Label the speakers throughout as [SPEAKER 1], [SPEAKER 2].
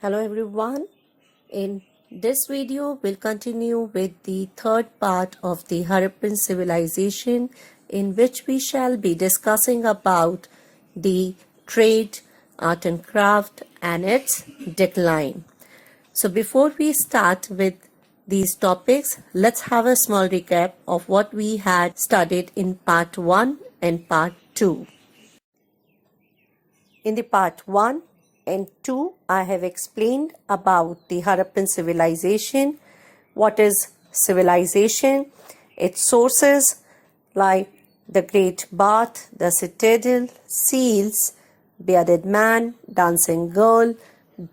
[SPEAKER 1] Hello everyone. In this video, we'll continue with the third part of the Harappan civilization, in which we shall be discussing about the trade, art and craft and its decline. So before we start with these topics, let's have a small recap of what we had studied in part 1 and part 2. In the part 1 and 2, I have explained about the Harappan civilization, what is civilization, its sources like the Great Bath, the Citadel, seals, bearded man, dancing girl,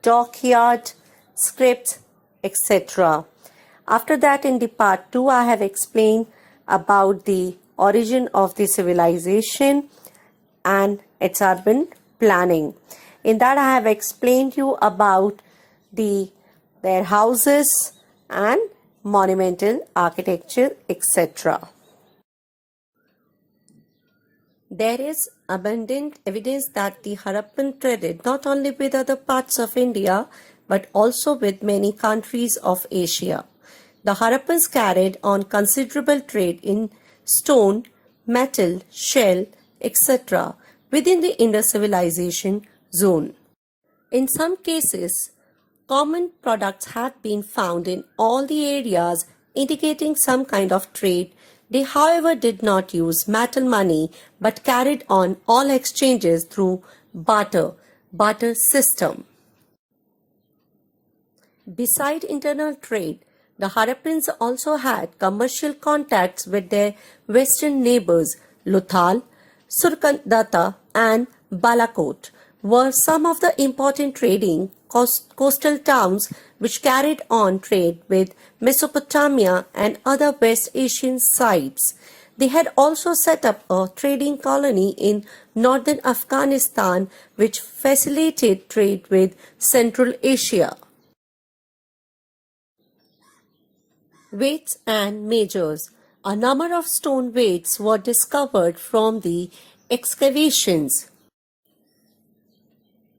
[SPEAKER 1] dockyard, scripts, etc. After that, in the part 2, I have explained about the origin of the civilization and its urban planning. In that, I have explained you about their houses and monumental architecture, etc. There is abundant evidence that the Harappan traded not only with other parts of India but also with many countries of Asia. The Harappans carried on considerable trade in stone, metal, shell, etc. within the Indus civilization zone. In some cases, common products have been found in all the areas indicating some kind of trade. They, however, did not use metal money but carried on all exchanges through barter system. Beside internal trade, the Harappans also had commercial contacts with their western neighbors. Lothal, Surkandata and Balakot were some of the important trading coastal towns which carried on trade with Mesopotamia and other West Asian sites. They had also set up a trading colony in northern Afghanistan which facilitated trade with Central Asia. Weights and measures. A number of stone weights were discovered from the excavations.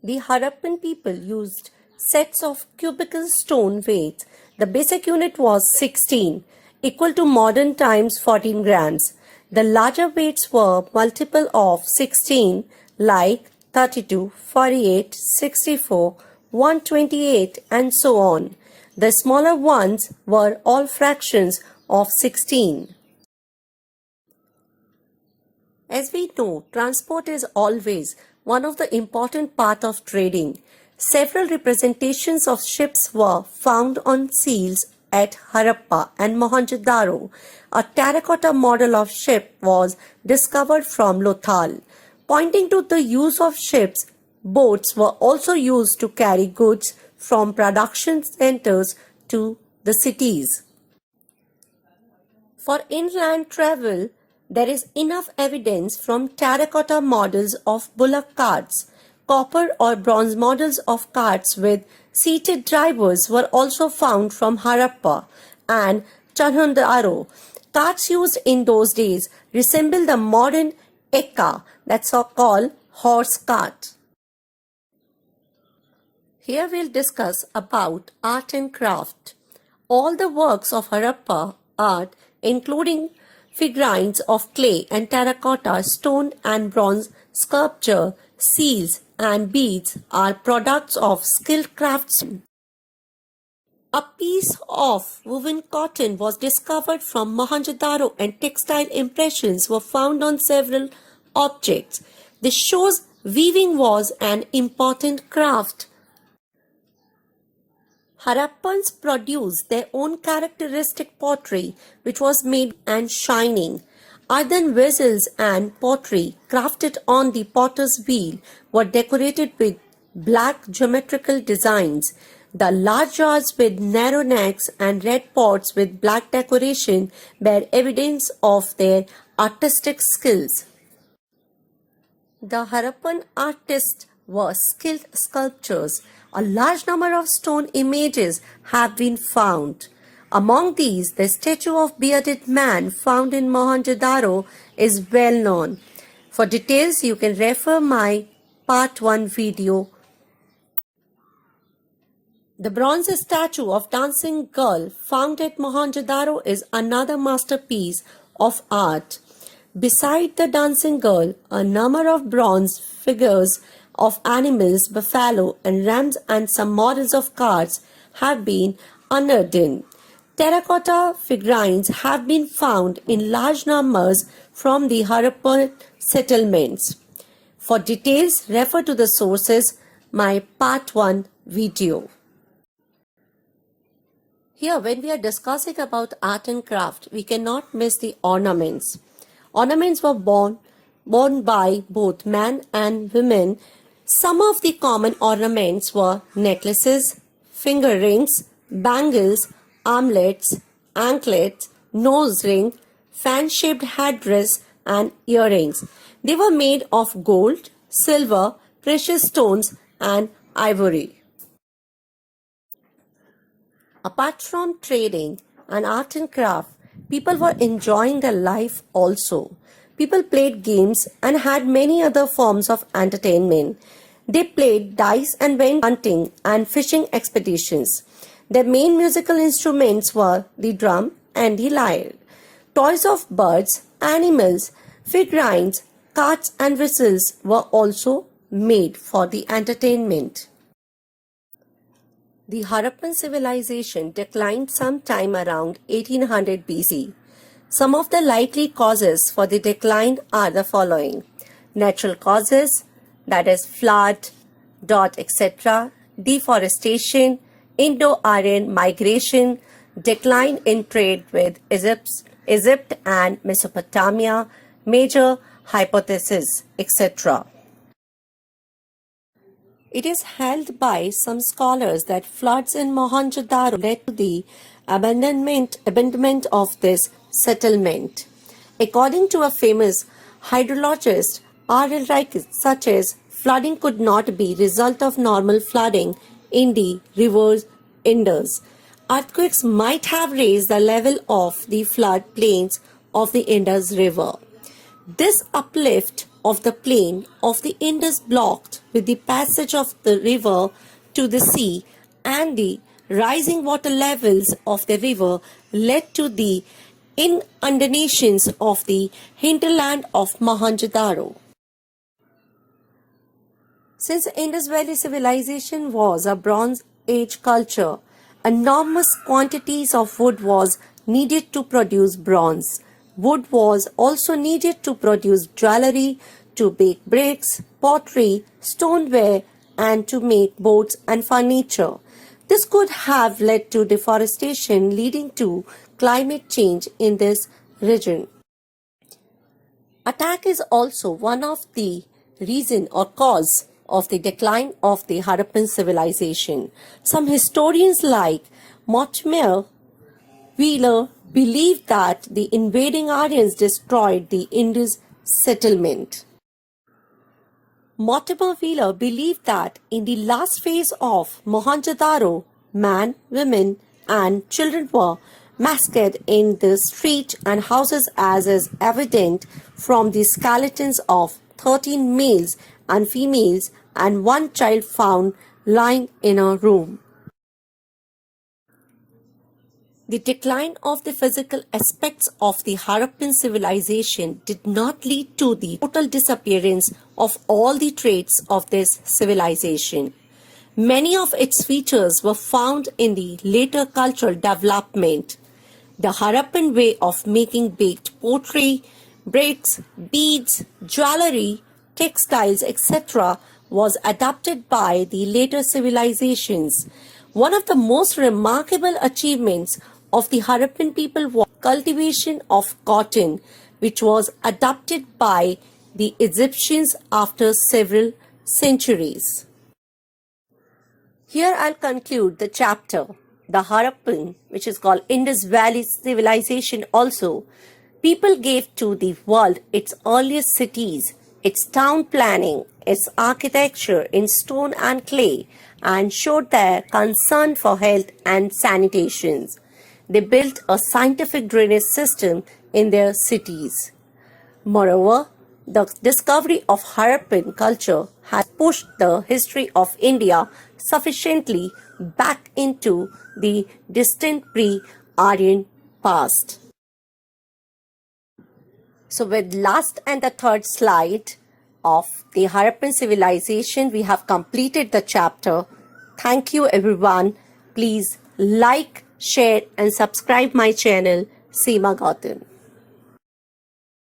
[SPEAKER 1] The Harappan people used sets of cubical stone weights. The basic unit was 16, equal to modern times 14 grams. The larger weights were multiple of 16, like 32, 48, 64, 128 and so on. The smaller ones were all fractions of 16. As we know, transport is always one of the important part of trading. Several representations of ships were found on seals at Harappa and Mohenjo-daro. A terracotta model of ship was discovered from Lothal. Pointing to the use of ships, boats were also used to carry goods from production centers to the cities. For inland travel, there is enough evidence from terracotta models of bullock carts. Copper or bronze models of carts with seated drivers were also found from Harappa and Mohenjo-daro. Carts used in those days resemble the modern ekka, that's called horse cart. Here we'll discuss about art and craft. All the works of Harappa art, including figurines of clay and terracotta, stone and bronze sculpture, seals and beads, are products of skilled craftsmen. A piece of woven cotton was discovered from Mohenjo-daro and textile impressions were found on several objects. This shows weaving was an important craft. Harappans produced their own characteristic pottery, which was made and shining. Earthen vessels and pottery crafted on the potter's wheel were decorated with black geometrical designs. The large jars with narrow necks and red pots with black decoration bear evidence of their artistic skills. The Harappan artists were skilled sculptors. A large number of stone images have been found. Among these, the statue of bearded man found in Mohenjo-daro is well known. For details, you can refer my part 1 video. The bronze statue of dancing girl found at Mohenjo-daro is another masterpiece of art. Beside the dancing girl, a number of bronze figures of animals, buffalo and rams and some models of cars have been unearthed. Terracotta figurines have been found in large numbers from the Harappan settlements. For details, refer to the sources, my part 1 video. Here, when we are discussing about art and craft, we cannot miss the ornaments. Ornaments were worn by both men and women. Some of the common ornaments were necklaces, finger rings, bangles, armlets, anklets, nose ring, fan-shaped headdress, and earrings. They were made of gold, silver, precious stones, and ivory. Apart from trading and art and craft, people were enjoying their life also. People played games and had many other forms of entertainment. They played dice and went hunting and fishing expeditions. Their main musical instruments were the drum and the lyre. Toys of birds, animals, figurines, carts and whistles were also made for the entertainment. The Harappan civilization declined sometime around 1800 BC. Some of the likely causes for the decline are the following: natural causes, that is flood, drought, etc., deforestation, Indo-Aryan migration, decline in trade with Egypt and Mesopotamia, major hypothesis, etc. It is held by some scholars that floods in Mohenjo-daro led to the abandonment of this settlement. According to a famous hydrologist, R.L. Reich, such as flooding could not be result of normal flooding in the river Indus. Earthquakes might have raised the level of the flood plains of the Indus River. This uplift of the plain of the Indus blocked with the passage of the river to the sea, and the rising water levels of the river led to the inundations of the hinterland of Mohenjo-daro. Since Indus Valley civilization was a Bronze Age culture, enormous quantities of wood was needed to produce bronze. Wood was also needed to produce jewelry, to bake bricks, pottery, stoneware, and to make boats and furniture. This could have led to deforestation, leading to climate change in this region. Attack is also one of the reason or cause of the decline of the Harappan civilization. Some historians like Mortimer Wheeler believe that the invading Aryans destroyed the Indus settlement. Mortimer Wheeler believed that in the last phase of Mohenjo-daro, men, women, and children were massacred in the street and houses, as is evident from the skeletons of 13 males and females and one child found lying in a room. The decline of the physical aspects of the Harappan civilization did not lead to the total disappearance of all the traits of this civilization. Many of its features were found in the later cultural development. The Harappan way of making baked pottery, bricks, beads, jewelry, textiles, etc. was adopted by the later civilizations. One of the most remarkable achievements of the Harappan people was cultivation of cotton, which was adopted by the Egyptians after several centuries. Here I'll conclude the chapter, the Harappan, which is called Indus Valley Civilization also. People gave to the world its earliest cities, its town planning, its architecture in stone and clay, and showed their concern for health and sanitation. They built a scientific drainage system in their cities. Moreover, the discovery of Harappan culture has pushed the history of India sufficiently back into the distant pre-Aryan past. So with last and the third slide of the Harappan civilization, we have completed the chapter. Thank you everyone. Please like, share and subscribe my channel, Seema Gautam.